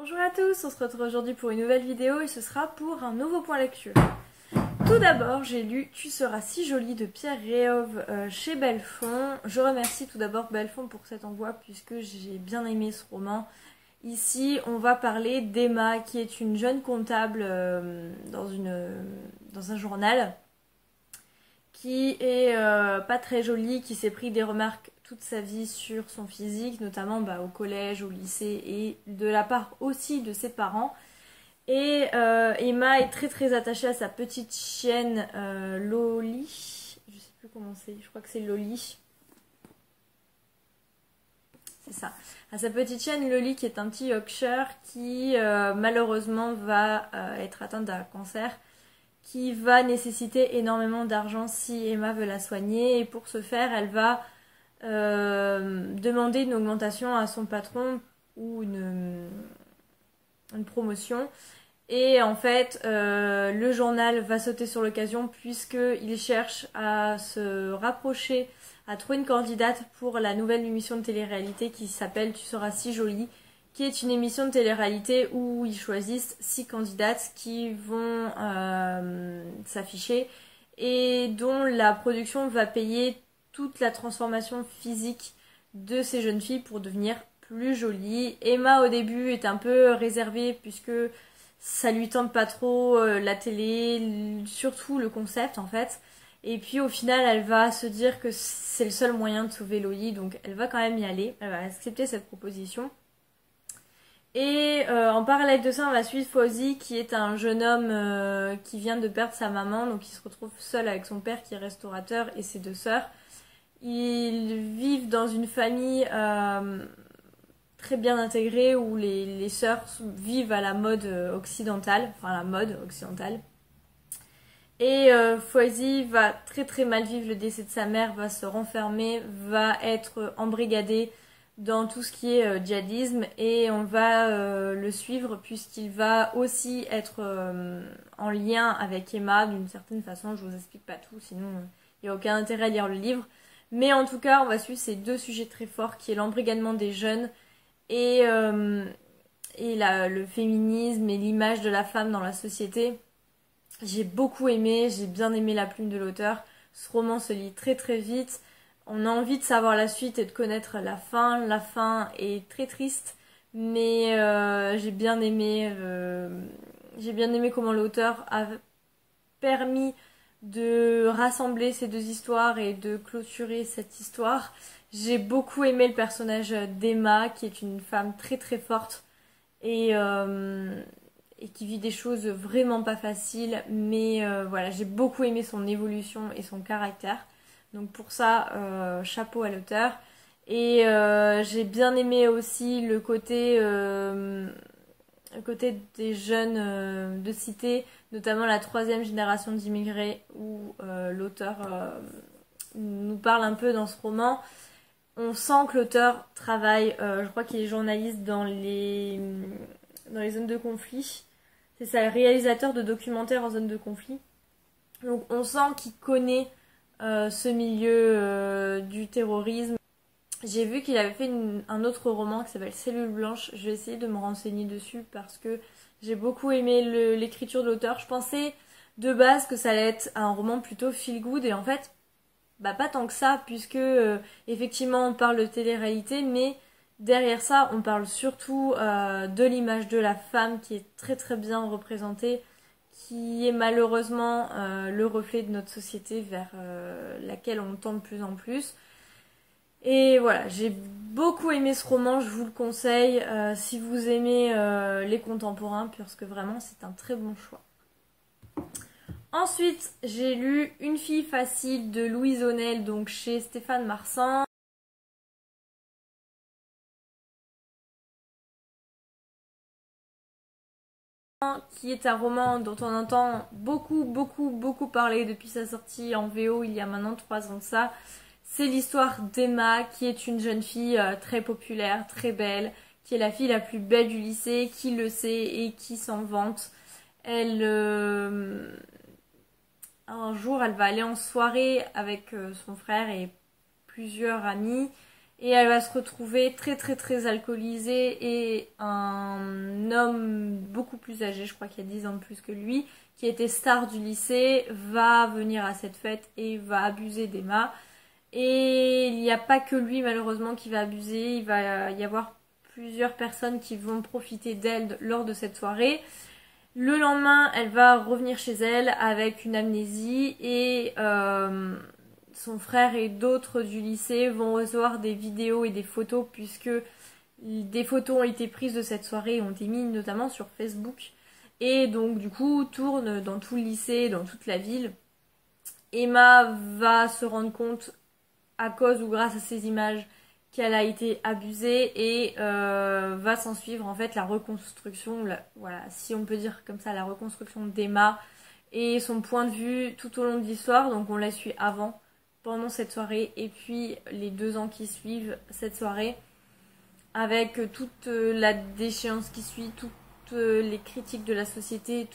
Bonjour à tous, on se retrouve aujourd'hui pour une nouvelle vidéo et ce sera pour un nouveau point lecture. Tout d'abord, j'ai lu Tu seras si jolie de Pierre Réauve chez Belfond. Je remercie tout d'abord Belfond pour cet envoi puisque j'ai bien aimé ce roman. Ici, on va parler d'Emma qui est une jeune comptable dans un journal qui est pas très jolie, qui s'est pris des remarques toute sa vie sur son physique, notamment au collège, au lycée et de la part aussi de ses parents. Et Emma est très très attachée à sa petite chienne Loli. Je sais plus comment c'est, je crois que c'est Loli. C'est ça. À sa petite chienne Loli qui est un petit Yorkshire qui malheureusement va être atteinte d'un cancer qui va nécessiter énormément d'argent si Emma veut la soigner. Et pour ce faire, elle va demander une augmentation à son patron ou une promotion. Et en fait, le journal va sauter sur l'occasion puisqu'il cherche à se rapprocher, à trouver une candidate pour la nouvelle émission de télé-réalité qui s'appelle Tu seras si jolie, qui est une émission de télé-réalité où ils choisissent 6 candidates qui vont s'afficher et dont la production va payer toute la transformation physique de ces jeunes filles pour devenir plus jolies. Emma au début est un peu réservée puisque ça lui tente pas trop la télé, surtout le concept en fait. Et puis au final elle va se dire que c'est le seul moyen de sauver Loli, donc elle va quand même y aller, elle va accepter cette proposition. Et en parallèle de ça, on va suivre Fawzi qui est un jeune homme qui vient de perdre sa maman, donc il se retrouve seul avec son père qui est restaurateur et ses 2 sœurs. Ils vivent dans une famille très bien intégrée où les sœurs vivent à la mode occidentale, enfin la mode occidentale. Et Fawzi va très très mal vivre le décès de sa mère, va se renfermer, va être embrigadé dans tout ce qui est djihadisme et on va le suivre puisqu'il va aussi être en lien avec Emma d'une certaine façon. Je vous explique pas tout, sinon il n'y a aucun intérêt à lire le livre. Mais en tout cas, on va suivre ces 2 sujets très forts qui est l'embrigadement des jeunes et le féminisme et l'image de la femme dans la société. J'ai beaucoup aimé, j'ai bien aimé la plume de l'auteur. Ce roman se lit très très vite. On a envie de savoir la suite et de connaître la fin. La fin est très triste, mais j'ai bien aimé comment l'auteur a permis de rassembler ces 2 histoires et de clôturer cette histoire. J'ai beaucoup aimé le personnage d'Emma, qui est une femme très très forte et qui vit des choses vraiment pas faciles, mais voilà, j'ai beaucoup aimé son évolution et son caractère. Donc pour ça, chapeau à l'auteur. Et j'ai bien aimé aussi le côté des jeunes de cité, notamment la 3e génération d'immigrés, où l'auteur nous parle un peu dans ce roman. On sent que l'auteur travaille, je crois qu'il est journaliste dans les zones de conflit. C'est ça, le réalisateur de documentaires en zone de conflit. Donc on sent qu'il connaît ce milieu du terrorisme. J'ai vu qu'il avait fait un autre roman qui s'appelle Cellule Blanche. Je vais essayer de me renseigner dessus parce que j'ai beaucoup aimé l'écriture de l'auteur. Je pensais de base que ça allait être un roman plutôt feel good et en fait, pas tant que ça puisque effectivement on parle de télé-réalité, mais derrière ça on parle surtout de l'image de la femme qui est très très bien représentée, qui est malheureusement le reflet de notre société vers laquelle on tend de plus en plus. Et voilà, j'ai beaucoup aimé ce roman, je vous le conseille si vous aimez les contemporains, parce que vraiment c'est un très bon choix. Ensuite, j'ai lu Une fille facile de Louise O'Neill, donc chez Stéphane Marsan. Qui est un roman dont on entend beaucoup parler depuis sa sortie en VO il y a maintenant 3 ans de ça. C'est l'histoire d'Emma qui est une jeune fille très populaire, très belle, qui est la fille la plus belle du lycée, qui le sait et qui s'en vante. Elle, un jour, elle va aller en soirée avec son frère et plusieurs amis et elle va se retrouver très très très alcoolisée et un homme beaucoup plus âgé, je crois qu'il y a 10 ans de plus que lui, qui était star du lycée, va venir à cette fête et va abuser d'Emma. Et il n'y a pas que lui malheureusement qui va abuser, il va y avoir plusieurs personnes qui vont profiter d'elle lors de cette soirée. Le lendemain, elle va revenir chez elle avec une amnésie et son frère et d'autres du lycée vont recevoir des vidéos et des photos puisque des photos ont été prises de cette soirée et ont été mises notamment sur Facebook. Et donc du coup tournent dans tout le lycée, dans toute la ville. Emma va se rendre compte à cause ou grâce à ces images qu'elle a été abusée et va s'en suivre en fait la reconstruction, voilà, si on peut dire comme ça, la reconstruction d'Emma et son point de vue tout au long de l'histoire. Donc on la suit avant, pendant cette soirée et puis les 2 ans qui suivent cette soirée avec toute la déchéance qui suit, toutes les critiques de la société,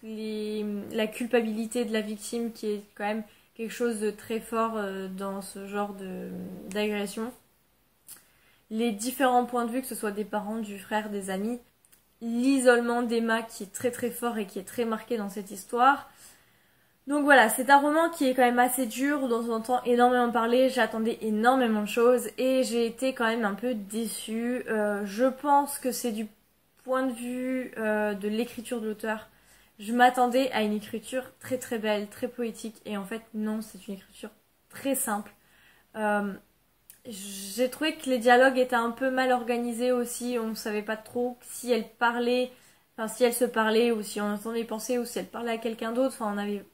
la culpabilité de la victime qui est quand même quelque chose de très fort dans ce genre d'agression. Les différents points de vue, que ce soit des parents, du frère, des amis. L'isolement d'Emma qui est très très fort et qui est très marqué dans cette histoire. Donc voilà, c'est un roman qui est quand même assez dur, dont on entend énormément parler, j'attendais énormément de choses et j'ai été quand même un peu déçue. Je pense que c'est du point de vue de l'écriture de l'auteur. Je m'attendais à une écriture très très belle, très poétique et en fait non, c'est une écriture très simple. J'ai trouvé que les dialogues étaient un peu mal organisés aussi, on ne savait pas trop si elle parlait, enfin si elle se parlait ou si on entendait penser ou si elle parlait à quelqu'un d'autre, enfin on avait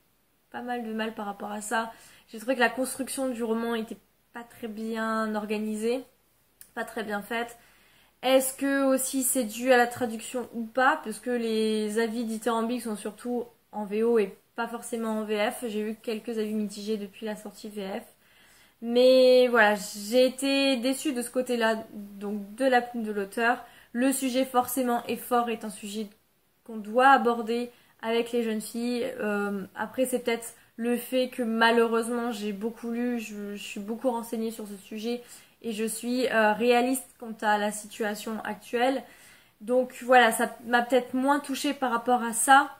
pas mal de mal par rapport à ça. J'ai trouvé que la construction du roman était pas très bien organisée, pas très bien faite. Est-ce que aussi c'est dû à la traduction ou pas? Parce que les avis dithyrambiques sont surtout en VO et pas forcément en VF. J'ai eu quelques avis mitigés depuis la sortie VF. Mais voilà, j'ai été déçue de ce côté-là, donc de la plume de l'auteur. Le sujet forcément est fort, est un sujet qu'on doit aborder avec les jeunes filles. Après c'est peut-être le fait que malheureusement j'ai beaucoup lu, je suis beaucoup renseignée sur ce sujet et je suis réaliste quant à la situation actuelle. Donc voilà, ça m'a peut-être moins touchée par rapport à ça.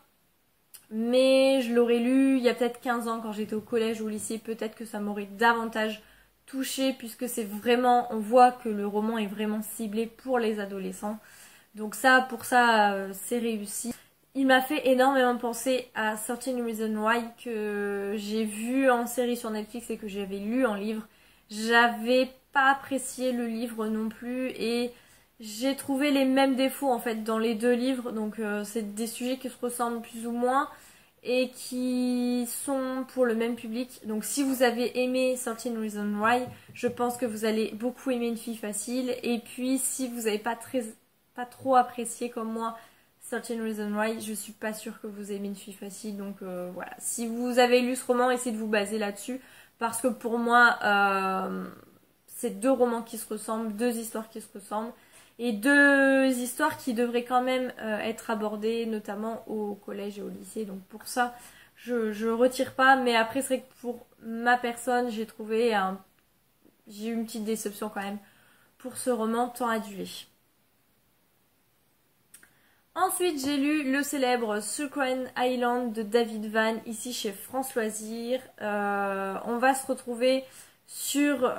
Mais je l'aurais lu il y a peut-être 15 ans quand j'étais au collège ou au lycée, peut-être que ça m'aurait davantage touchée puisque c'est vraiment, on voit que le roman est vraiment ciblé pour les adolescents. Donc ça, pour ça, c'est réussi. Il m'a fait énormément penser à 13 Reasons Why que j'ai vu en série sur Netflix et que j'avais lu en livre. J'avais pas apprécié le livre non plus et j'ai trouvé les mêmes défauts en fait dans les 2 livres. Donc c'est des sujets qui se ressemblent plus ou moins et qui sont pour le même public. Donc si vous avez aimé 13 Reasons Why, je pense que vous allez beaucoup aimer Une fille facile. Et puis si vous n'avez pas trop apprécié comme moi 13 Reasons Why, je suis pas sûre que vous aimez Une fille facile. Donc voilà, si vous avez lu ce roman, essayez de vous baser là-dessus. Parce que pour moi, c'est 2 romans qui se ressemblent, 2 histoires qui se ressemblent. Et 2 histoires qui devraient quand même être abordées, notamment au collège et au lycée. Donc pour ça, je retire pas. Mais après, c'est vrai que pour ma personne, j'ai eu une petite déception quand même pour ce roman tant adulé. Ensuite, j'ai lu le célèbre Sunshine Island de David Vann, ici chez France Loisirs. On va se retrouver sur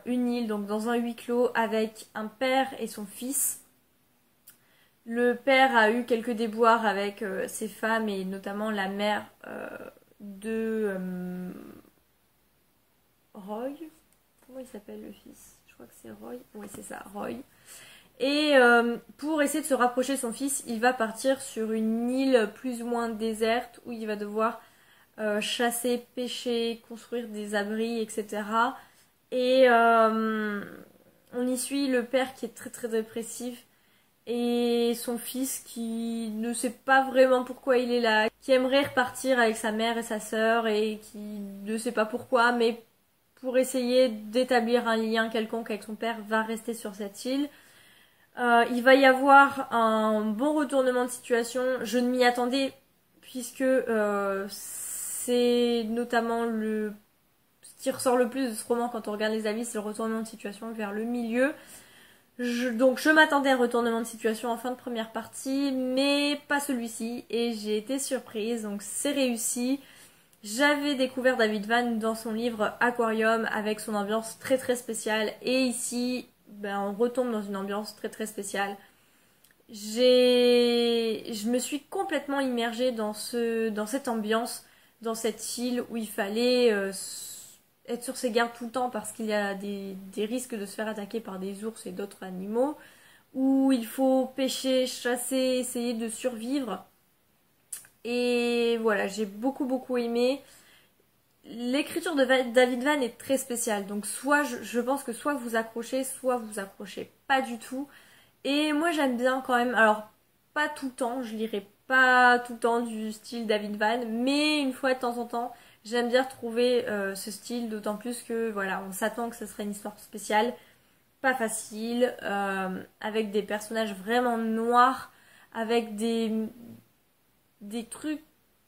une île, donc dans un huis clos, avec un père et son fils. Le père a eu quelques déboires avec ses femmes et notamment la mère de Roy. Comment il s'appelle le fils? Je crois que c'est Roy. Oui, c'est ça, Roy. Et pour essayer de se rapprocher de son fils, il va partir sur une île plus ou moins déserte où il va devoir chasser, pêcher, construire des abris, etc. Et on y suit le père qui est très très dépressif et son fils qui ne sait pas vraiment pourquoi il est là, qui aimerait repartir avec sa mère et sa sœur et qui ne sait pas pourquoi, mais pour essayer d'établir un lien quelconque avec son père, va rester sur cette île. Il va y avoir un bon retournement de situation. Je ne m'y attendais puisque c'est notamment le qui ressort le plus de ce roman quand on regarde les avis, c'est le retournement de situation vers le milieu. Donc je m'attendais à un retournement de situation en fin de première partie, mais pas celui-ci, et j'ai été surprise, donc c'est réussi. J'avais découvert David Vann dans son livre Aquarium avec son ambiance très très spéciale, et ici on retombe dans une ambiance très très spéciale. Je me suis complètement immergée dans cette ambiance, dans cette île où il fallait être sur ses gardes tout le temps parce qu'il y a des risques de se faire attaquer par des ours et d'autres animaux, où il faut pêcher, chasser, essayer de survivre. Et voilà, j'ai beaucoup aimé. L'écriture de David Vann est très spéciale, donc soit je pense que soit vous accrochez pas du tout. Et moi j'aime bien quand même, alors pas tout le temps, je lirai pas tout le temps du style David Vann, mais une fois de temps en temps, j'aime bien retrouver ce style, d'autant plus que voilà, on s'attend que ce serait une histoire spéciale, pas facile, avec des personnages vraiment noirs, avec des trucs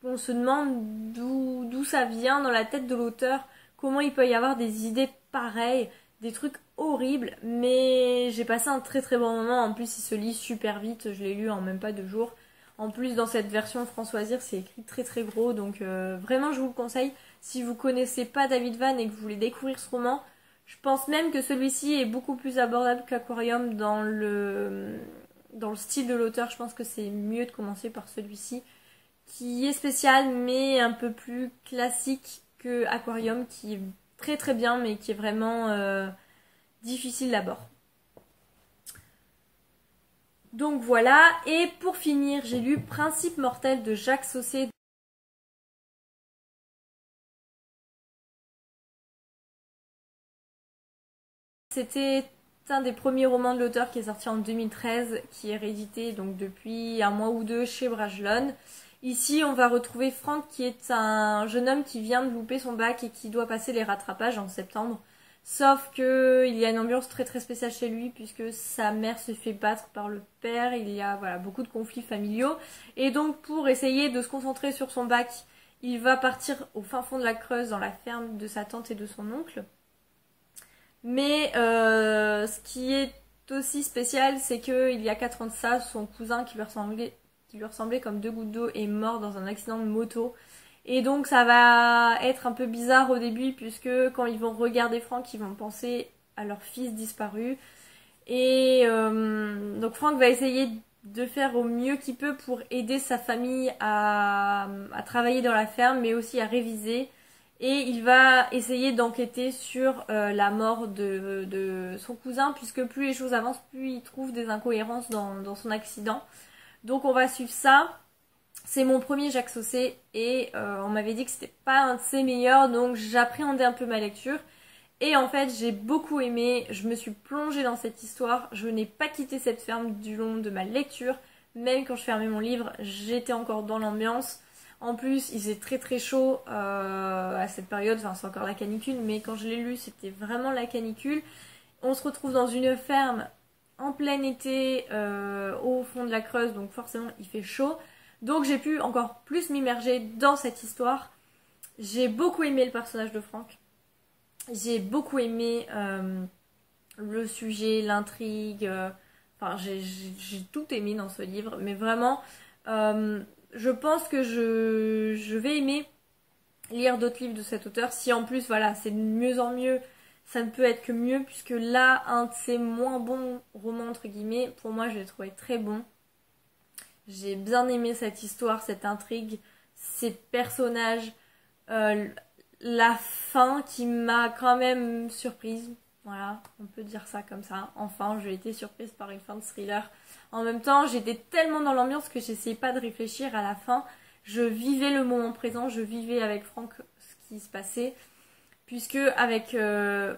on se demande d'où ça vient dans la tête de l'auteur, comment il peut y avoir des idées pareilles, des trucs horribles, mais j'ai passé un très très bon moment. En plus il se lit super vite, je l'ai lu en même pas 2 jours. En plus dans cette version Françoisir c'est écrit très très gros, donc vraiment je vous le conseille. Si vous connaissez pas David Vann et que vous voulez découvrir ce roman, je pense même que celui-ci est beaucoup plus abordable qu'Aquarium dans le style de l'auteur. Je pense que c'est mieux de commencer par celui-ci, qui est spécial mais un peu plus classique que Aquarium, qui est très très bien mais qui est vraiment difficile d'abord. Donc voilà, et pour finir, j'ai lu Principe mortel de Jacques Saussé. C'était un des premiers romans de l'auteur qui est sorti en 2013, qui est réédité donc depuis 1 mois ou 2 chez Brajlon. Ici, on va retrouver Franck, qui est un jeune homme qui vient de louper son bac et qui doit passer les rattrapages en septembre. Sauf que il y a une ambiance très très spéciale chez lui, puisque sa mère se fait battre par le père, il y a voilà, beaucoup de conflits familiaux. Et donc pour essayer de se concentrer sur son bac, il va partir au fin fond de la Creuse, dans la ferme de sa tante et de son oncle. Mais ce qui est aussi spécial, c'est qu'il y a 4 ans de ça, son cousin qui lui ressemblait comme 2 gouttes d'eau est mort dans un accident de moto. Et donc ça va être un peu bizarre au début, puisque quand ils vont regarder Franck, ils vont penser à leur fils disparu. Et donc Franck va essayer de faire au mieux qu'il peut pour aider sa famille à travailler dans la ferme, mais aussi à réviser. Et il va essayer d'enquêter sur la mort de son cousin, puisque plus les choses avancent, plus il trouve des incohérences dans son accident. Donc on va suivre ça. C'est mon premier Jacques Saussé et on m'avait dit que c'était pas un de ses meilleurs, donc j'appréhendais un peu ma lecture. Et en fait j'ai beaucoup aimé, je me suis plongée dans cette histoire, je n'ai pas quitté cette ferme du long de ma lecture. Même quand je fermais mon livre, j'étais encore dans l'ambiance. En plus, il faisait très très chaud à cette période, enfin c'est encore la canicule, mais quand je l'ai lu, c'était vraiment la canicule. On se retrouve dans une ferme en plein été, au fond de la Creuse, donc forcément il fait chaud. Donc j'ai pu encore plus m'immerger dans cette histoire. J'ai beaucoup aimé le personnage de Franck. J'ai beaucoup aimé le sujet, l'intrigue. Enfin, j'ai tout aimé dans ce livre, mais vraiment... je pense que je vais aimer lire d'autres livres de cet auteur. Si en plus, voilà, c'est de mieux en mieux, ça ne peut être que mieux, puisque là, un de ses moins bons romans, entre guillemets, pour moi, je l'ai trouvé très bon. J'ai bien aimé cette histoire, cette intrigue, ces personnages, la fin qui m'a quand même surprise. Voilà, on peut dire ça comme ça. Enfin, j'ai été surprise par une fin de thriller. En même temps, j'étais tellement dans l'ambiance que j'essayais pas de réfléchir à la fin. Je vivais le moment présent, je vivais avec Franck ce qui se passait. Puisque avec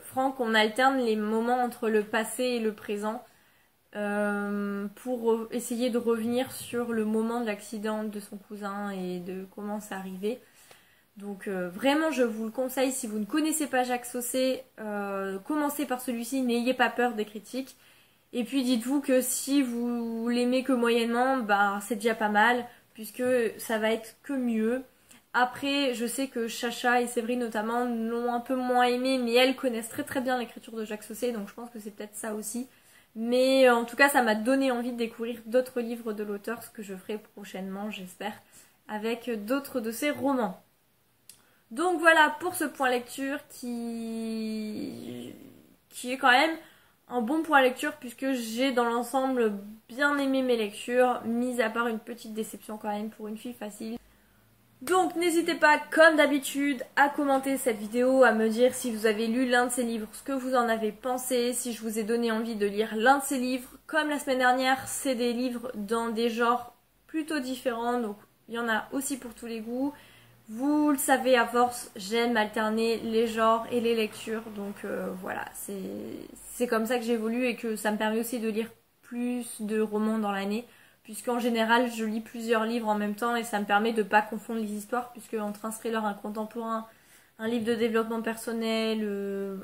Franck, on alterne les moments entre le passé et le présent pour essayer de revenir sur le moment de l'accident de son cousin et de comment c'est arrivé. Donc vraiment je vous le conseille, si vous ne connaissez pas Jacques Saussé, commencez par celui-ci, n'ayez pas peur des critiques. Et puis dites-vous que si vous l'aimez que moyennement, bah c'est déjà pas mal, puisque ça va être que mieux. Après, je sais que Chacha et Séverine notamment l'ont un peu moins aimé, mais elles connaissent très très bien l'écriture de Jacques Saucé, donc je pense que c'est peut-être ça aussi. Mais en tout cas, ça m'a donné envie de découvrir d'autres livres de l'auteur, ce que je ferai prochainement, j'espère, avec d'autres de ses romans. Donc voilà pour ce point lecture qui est quand même un bon point lecture puisque j'ai dans l'ensemble bien aimé mes lectures, mis à part une petite déception quand même pour une fille facile. Donc n'hésitez pas, comme d'habitude, à commenter cette vidéo, à me dire si vous avez lu l'un de ces livres, ce que vous en avez pensé, si je vous ai donné envie de lire l'un de ces livres. Comme la semaine dernière, c'est des livres dans des genres plutôt différents, donc il y en a aussi pour tous les goûts. Vous le savez à force, j'aime alterner les genres et les lectures, donc voilà, c'est comme ça que j'évolue et que ça me permet aussi de lire plus de romans dans l'année. Puisqu'en général, je lis plusieurs livres en même temps et ça me permet de ne pas confondre les histoires, puisque entre un thriller, un contemporain, un livre de développement personnel,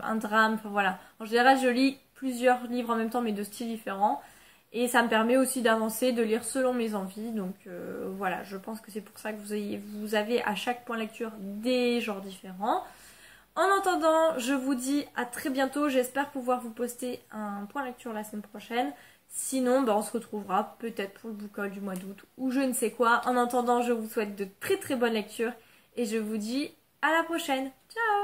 un drame, enfin voilà. En général, je lis plusieurs livres en même temps, mais de styles différents. Et ça me permet aussi d'avancer, de lire selon mes envies. Donc voilà, je pense que c'est pour ça que vous avez à chaque point lecture des genres différents. En attendant, je vous dis à très bientôt. J'espère pouvoir vous poster un point lecture la semaine prochaine. Sinon, on se retrouvera peut-être pour le book haul du mois d'août ou je ne sais quoi. En attendant, je vous souhaite de très très bonnes lectures et je vous dis à la prochaine. Ciao!